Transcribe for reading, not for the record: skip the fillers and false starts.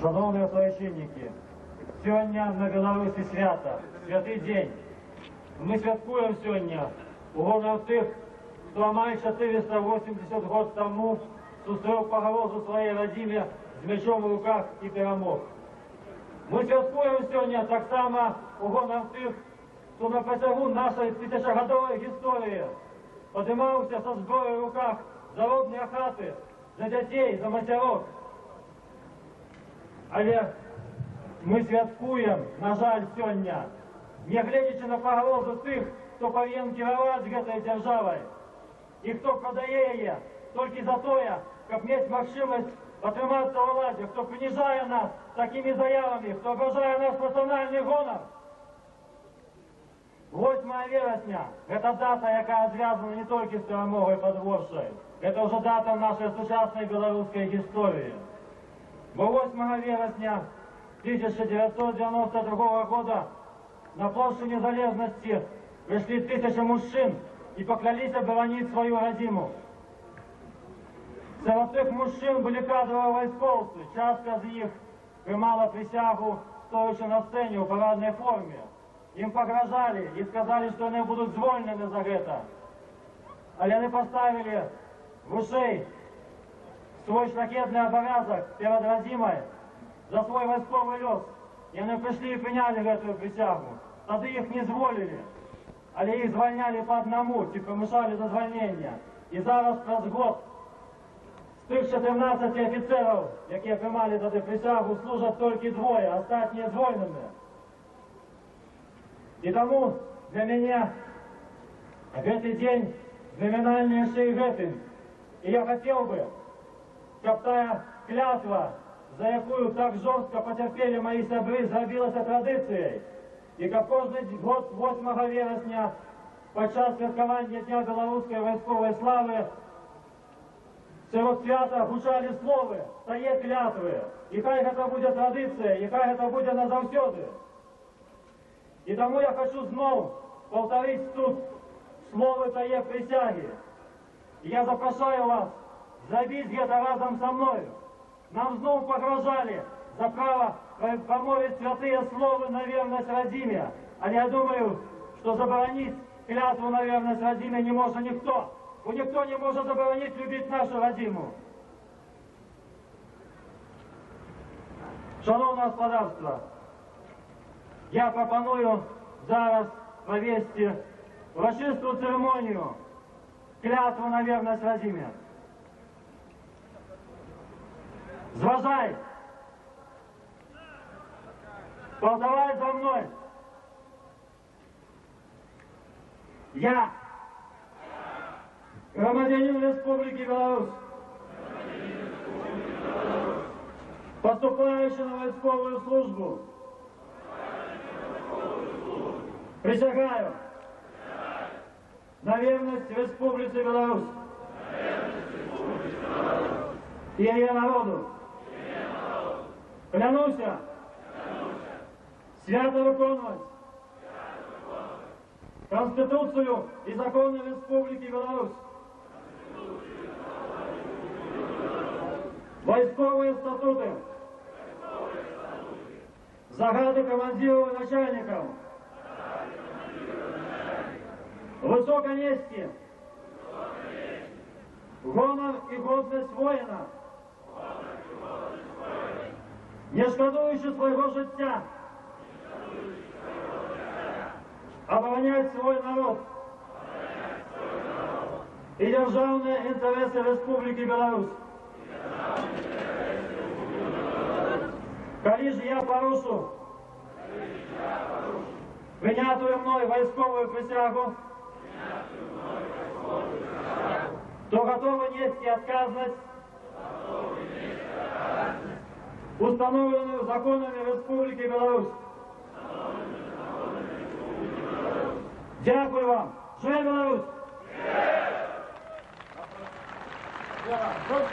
Шановні священники, сьогодні на Білорусі свято, святий день. Ми святкуємо сьогодні у гонор тих, хто амаль 480 років тому зустрів погрозу своїй родині з мечом в руках і перемог. Ми святкуємо сьогодні так само у гонор тих, хто на протягу нашої тисячогодової історії підіймався зі зброєю в руках за родні хати, за дітей, за матерок. Але ми святкуємо, на жаль, сьогодні, не глядячи на погрозу тих, хто повинен керувати цією державою, і хто продає її тільки за те, щоб мати можливість отриматися у владі, хто принижає нас такими заявами, хто ображає наш національний гонор. 8 вересня – це дата, яка зв'язана не тільки з перемогою під Воршею, це вже дата нашої сучасної білоруської історії. Бо 8 вересня 1992 года на площадь Незалежности пришли тысячи мужчин и поклялись оборонить свою родину. Серед тих мужчин були кадрові військовці, часто з них приймала присягу, стоячи на сцені у парадній формі. Їм погрожали і сказали, що вони будуть звільнені за це. Але вони поставили в ушей свой шляхетний обов'язок перед родимою за свой військовий льос. І вони прийшли і прийняли цю присягу. Тоді їх не зволили, але їх звільняли по одному, ті помішали до звільнення. І зараз през год з тих 14 офіцерів, які приймали тоді присягу, служать тільки двоє, остальні звільнені. І тому для мене цей день знаменальніший гэтым. І я хотів би, щоб та клятва, за яку так жорстко потерпели мої сябри, зробилася традицією. І як кожен год 8 вересня під час святкування Дня білоруської військової слави серед свята гучали слови тієї клятви. І хай це буде традиція, і хай це буде назавсьоди. І тому я хочу знову повторити тут слово тієї присяги. І я запрошую вас зробити це разом со мною. Нам знову погрожали за право промовить святые слова на верность родине. А я думаю, что заборонить клятву на верность родине не может никто. Никто не может заборонить любить нашу родину. Шановне господарство, я пропоную зараз провести урочисту церемонію клятву на верность родине. Зважай! Повторяй за мной. Я, громадянин Республики Беларусь, поступающий на войсковую службу, присягаю на верность Республике Беларусь и ее народу. Клянуся свято виконувати Конституцію і закони Республіки Білорусь, військові статути, загады командирів і начальників, високо нести гонор і годність воїна, не шкодуючи свого життя, оборонять свой народ и державные интересы Республики Беларусь. Коли же я порушу принятую мной войсковую присягу, то готовы нести отказность, установленную законами Республики Беларусь. Дякую вам! Живе Білорусь! Живе!